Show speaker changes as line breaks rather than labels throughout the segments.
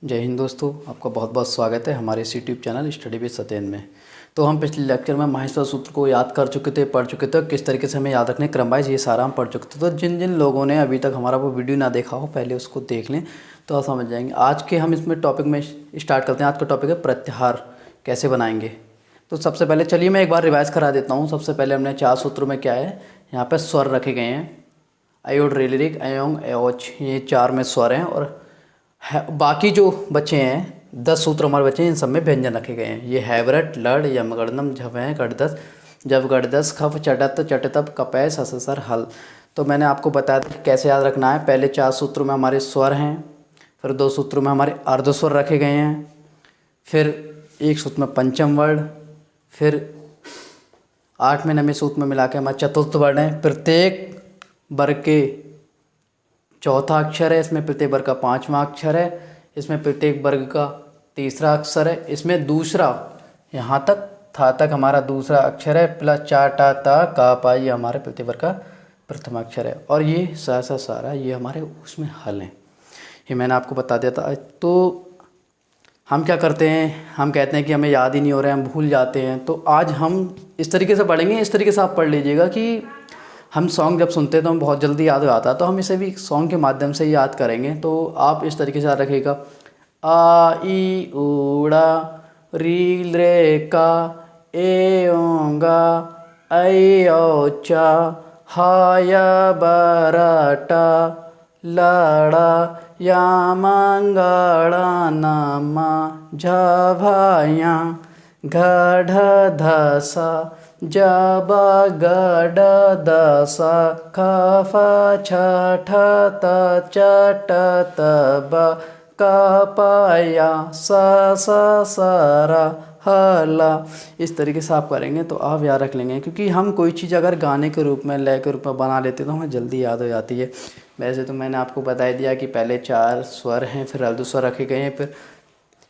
जय हिंद दोस्तों, आपका बहुत बहुत स्वागत है हमारे इस YouTube channel study with Satyendra में। तो हम पिछले लेक्चर में माहेश्वर सूत्र को याद कर चुके थे, पढ़ चुके थे, किस तरीके से हमें याद रखने क्रम वाइज ये सारा हम पढ़ चुके थे। तो जिन जिन लोगों ने अभी तक हमारा वो वीडियो ना देखा हो पहले उसको देख लें तो आप समझ जाएंगे। आज के हम इसमें टॉपिक में स्टार्ट करते हैं। आज का टॉपिक है प्रत्याहार कैसे बनाएंगे। तो सबसे पहले चलिए मैं एक बार रिवाइज करा देता हूँ। सबसे पहले हमने 4 सूत्रों में क्या है, यहाँ पर स्वर रखे गए हैं, अयोड रेलिरिक अयोंग एओच, ये 4 में स्वर हैं। और बाकी जो बचे हैं 10 सूत्र हमारे बचे हैं, इन सब में व्यंजन रखे गए हैं। ये हैवरट लड़ यमगणनम झवें गढ़दस जब गढ़दस खफ चटत चटतप कपै सससर हल। तो मैंने आपको बताया था कि कैसे याद रखना है। पहले 4 सूत्रों में हमारे स्वर हैं, फिर 2 सूत्रों में हमारे अर्धस्वर रखे गए हैं, फिर 1 सूत्र में पंचम वर्ण, फिर 8 में 9वें सूत्र में मिला के हमारे चतुर्थ वर्ण है। प्रत्येक वर्ग के चौथा अक्षर है, इसमें प्रत्येक वर्ग का 5वां अक्षर है, इसमें प्रत्येक वर्ग का तीसरा अक्षर है, इसमें दूसरा यहाँ तक था तक हमारा दूसरा अक्षर है, प्लस चा टा ता का पा ये हमारे प्रत्येक वर्ग का प्रथम अक्षर है। और ये सारा ये हमारे उसमें हल हैं। ये मैंने आपको बता दिया था। तो हम क्या करते हैं, हम कहते हैं कि हमें याद ही नहीं हो रहा है, हम भूल जाते हैं। तो आज हम इस तरीके से पढ़ेंगे, इस तरीके से आप पढ़ लीजिएगा कि हम सॉन्ग जब सुनते हैं तो हम बहुत जल्दी याद हो जाता है, तो हम इसे भी सॉन्ग के माध्यम से याद करेंगे। तो आप इस तरीके से याद रखिएगा, आ ई ऊड़ा री रे का ए ओंगा ऐ ओ चा हाया बराटा लाड़ा या मंगड़ा नामा झभाया घढ़ धसा जब गड दस खफ छठ त चट तब कपया स सरा हला। इस तरीके से आप करेंगे तो आप याद रख लेंगे, क्योंकि हम कोई चीज़ अगर गाने के रूप में लय के रूप में बना लेते तो हमें जल्दी याद हो जाती है। वैसे तो मैंने आपको बता दिया कि पहले 4 स्वर हैं, फिर अर्धस्वर रखे गए हैं, फिर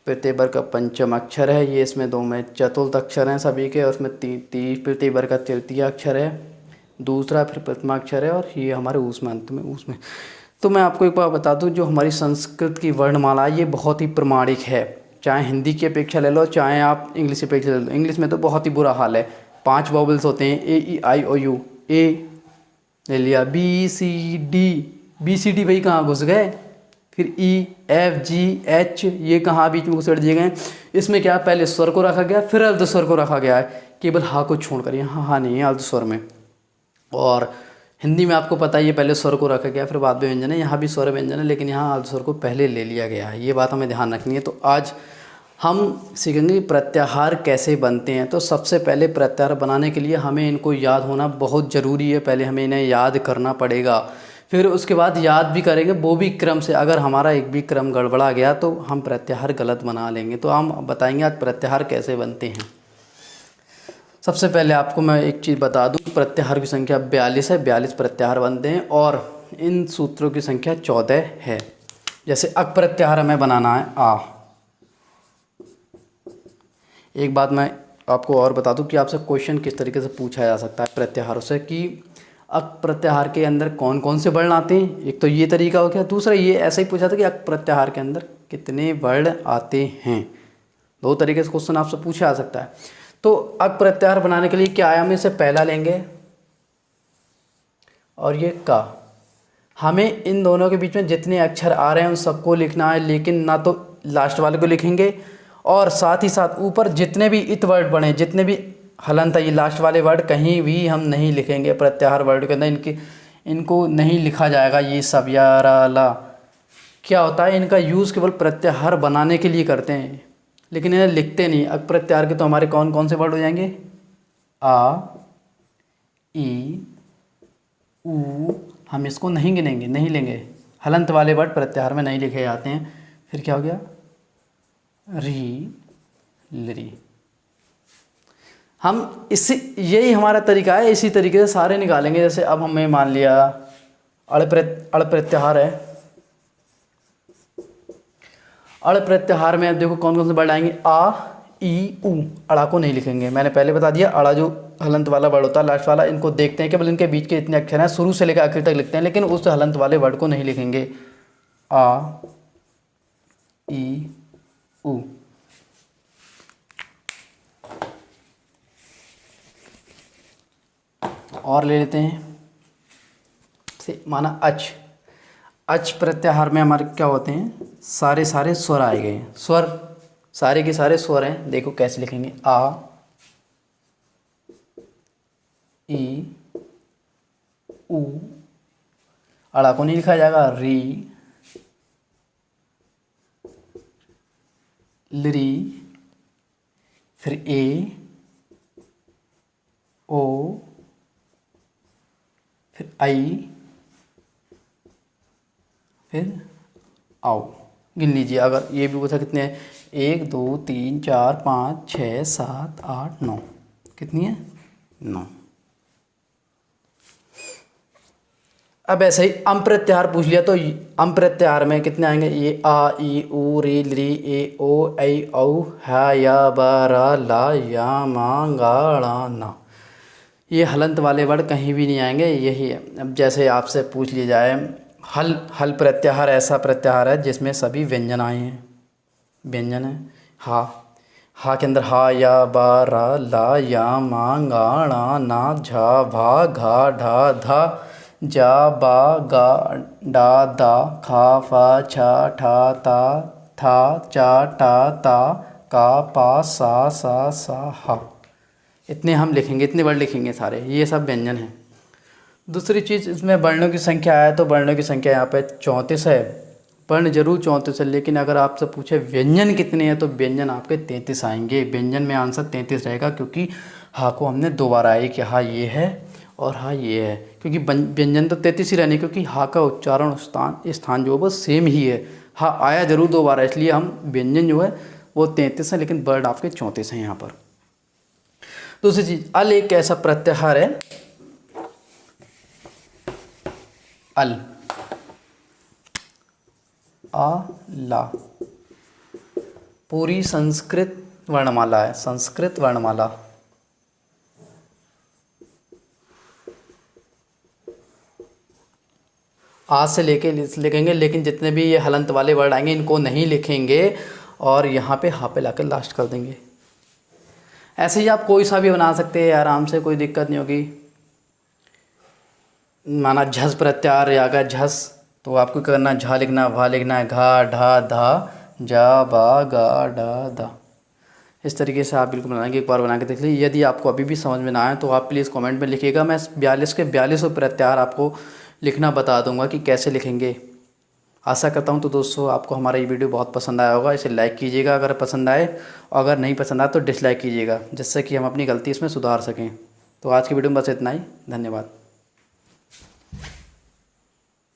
प्रत्येक वर्ग का पंचम अक्षर है, ये इसमें 2 में चतुर्थ अक्षर हैं सभी के, और उसमें प्रत्येक वर्ग का तृतीय अक्षर है, दूसरा फिर प्रथमा अक्षर है, और ये हमारे उसमें अंत में उसमें। तो मैं आपको एक बार बता दूं, जो हमारी संस्कृत की वर्णमाला ये बहुत ही प्रमाणिक है। चाहे हिंदी की अपेक्षा ले लो, चाहे आप इंग्लिश की अपेक्षा ले लो। इंग्लिश में तो बहुत ही बुरा हाल है। 5 वॉवल्स होते हैं, ए ई आई ओ यू, ए ले लिया, बी सी डी भाई कहाँ घुस गए, फिर ई एफ जी एच ये कहाँ बीच में घुसेड़ दिए गए। इसमें क्या पहले स्वर को रखा गया, फिर अर्धस्वर को रखा गया है, केवल हा को छोड़कर। यहाँ हा नहीं है अर्धस्वर में। और हिंदी में आपको पता है, ये पहले स्वर को रखा गया फिर बाद में व्यंजन है। यहाँ भी स्वर व्यंजन है, लेकिन यहाँ अर्धस्वर को पहले ले लिया गया है। ये बात हमें ध्यान रखनी है। तो आज हम सीखेंगे प्रत्याहार कैसे बनते हैं। तो सबसे पहले प्रत्याहार बनाने के लिए हमें इनको याद होना बहुत ज़रूरी है। पहले हमें इन्हें याद करना पड़ेगा, फिर उसके बाद याद भी करेंगे, वो भी क्रम से। अगर हमारा एक भी क्रम गड़बड़ा गया तो हम प्रत्याहार गलत बना लेंगे। तो हम बताएंगे आज प्रत्याहार कैसे बनते हैं। सबसे पहले आपको मैं एक चीज़ बता दूं, प्रत्याहार की संख्या 42 है, 42 प्रत्याहार बनते हैं, और इन सूत्रों की संख्या 14 है। जैसे अक प्रत्याहार हमें बनाना है आ। एक बात मैं आपको और बता दूं कि आपसे क्वेश्चन किस तरीके से पूछा जा सकता है प्रत्याहारों से, कि अक प्रत्याहार के अंदर कौन कौन से वर्ण आते हैं। एक तो ये तरीका हो गया, दूसरा ये ऐसा ही पूछा था कि अक प्रत्याहार के अंदर कितने वर्ण आते हैं। 2 तरीके से क्वेश्चन आपसे पूछा जा सकता है। तो अक प्रत्याहार बनाने के लिए क्या आयाम में से पहला लेंगे, और ये का। हमें इन दोनों के बीच में जितने अक्षर आ रहे हैं उन सबको लिखना है, लेकिन ना तो लास्ट वाले को लिखेंगे, और साथ ही साथ ऊपर जितने भी इत वर्ड बने, जितने भी हलंत है, ये लास्ट वाले वर्ड कहीं भी हम नहीं लिखेंगे। प्रत्याहार वर्ड के अंदर इनको नहीं लिखा जाएगा। ये सब या रा ला क्या होता है, इनका यूज़ केवल प्रत्याहार बनाने के लिए करते हैं, लेकिन इन्हें लिखते नहीं। अक प्रत्याहार के तो हमारे कौन कौन से वर्ड हो जाएंगे, आ ई ऊ। हम इसको नहीं गिनेंगे, नहीं लेंगे। हलंत वाले वर्ड प्रत्याहार में नहीं लिखे जाते हैं। फिर क्या हो गया, री लरी। हम इसी यही हमारा तरीका है, इसी तरीके से सारे निकालेंगे। जैसे अब हमें मान लिया अड़ प्रत्याहार है। अड़ प्रत्याहार में अब देखो कौन कौन से वर्ड आएंगे, आ ई ऊ। अड़ा को नहीं लिखेंगे, मैंने पहले बता दिया। अड़ा जो हलंत वाला वर्ड होता है लास्ट वाला, इनको देखते हैं केवल इनके बीच के इतने अक्षर हैं, शुरू से लेकर आखिर तक लिखते हैं, लेकिन उस हलंत वाले वर्ड को नहीं लिखेंगे। आ ई उ। और ले लेते हैं से माना अच। अच प्रत्याहार में हमारे क्या होते हैं, सारे सारे स्वर आए गए हैं। स्वर सारे के सारे स्वर हैं। देखो कैसे लिखेंगे, आ ई उ। अड़ा को नहीं लिखा जाएगा, री लरी, फिर ए ओ, फिर आई, फिर आओ। गिन लीजिए, अगर ये भी पूछा कितने हैं, 1 2 3 4 5 6 7 8 9। कितनी है, 9। अब ऐसे ही अम प्रत्याहार पूछ लिया तो अम प्रत्याहार में कितने आएंगे, ये आ ई उ री ली ए ओ ऐ औ हा या बा रा ला या मा गा ड़ा ना। ये हलंत वाले वर्ड कहीं भी नहीं आएंगे, यही है। अब जैसे आपसे पूछ लिया जाए, हल हल प्रत्याहार ऐसा प्रत्याहार है जिसमें सभी व्यंजन आए हैं। व्यंजन है हा के अंदर हा या बा रा ला या मा गा ड़ा ना झा भा घा ढा धा जा बा गा डा दा खा फा छा ठा ता था चा टा ता का पा सा हा। इतने हम लिखेंगे, इतने वर्ड लिखेंगे सारे, ये सब व्यंजन हैं। दूसरी चीज़, इसमें वर्णों की संख्या है तो वर्णों की संख्या यहाँ पे 34 है। वर्ण जरूर 34 है, लेकिन अगर आपसे पूछे व्यंजन कितने हैं तो व्यंजन आपके 33 आएंगे। व्यंजन में आंसर 33 रहेगा, क्योंकि हा को हमने 2 बार आए कि हा ये है और हा ये है, क्योंकि व्यंजन तो 33 ही रहने, क्योंकि हा का उच्चारण स्थान जो है वो सेम ही है। हा आया जरूर 2 बार है, इसलिए हम व्यंजन जो है वो 33 है, लेकिन वर्ड आपके 34 हैं यहाँ पर। दूसरी चीज़, अल एक ऐसा प्रत्याहार है, अल आ ला पूरी संस्कृत वर्णमाला है, संस्कृत वर्णमाला। आज से लेके लिखेंगे, लेकिन जितने भी ये हलंत वाले वर्ड आएंगे इनको नहीं लिखेंगे और यहाँ पे हा पे लाकर लास्ट कर देंगे। ऐसे ही आप कोई सा भी बना सकते हैं आराम से, कोई दिक्कत नहीं होगी। माना झस प्रत्याहार आ गया झस, तो आपको करना झा लिखना, भा लिखना है, घा ढा धा जा बा गा डा दा। इस तरीके से आप बिल्कुल बनाएंगे, एक बार बना के देख लीजिए। यदि आपको अभी भी समझ में ना आए तो आप प्लीज़ कमेंट में लिखिएगा, मैं 42 के 42 प्रत्याहार आपको लिखना बता दूंगा कि कैसे लिखेंगे। आशा करता हूं तो दोस्तों आपको हमारा ये वीडियो बहुत पसंद आया होगा। इसे लाइक कीजिएगा अगर पसंद आए, और अगर नहीं पसंद आए तो डिसलाइक कीजिएगा, जिससे कि हम अपनी गलती इसमें सुधार सकें। तो आज की वीडियो में बस इतना ही, धन्यवाद।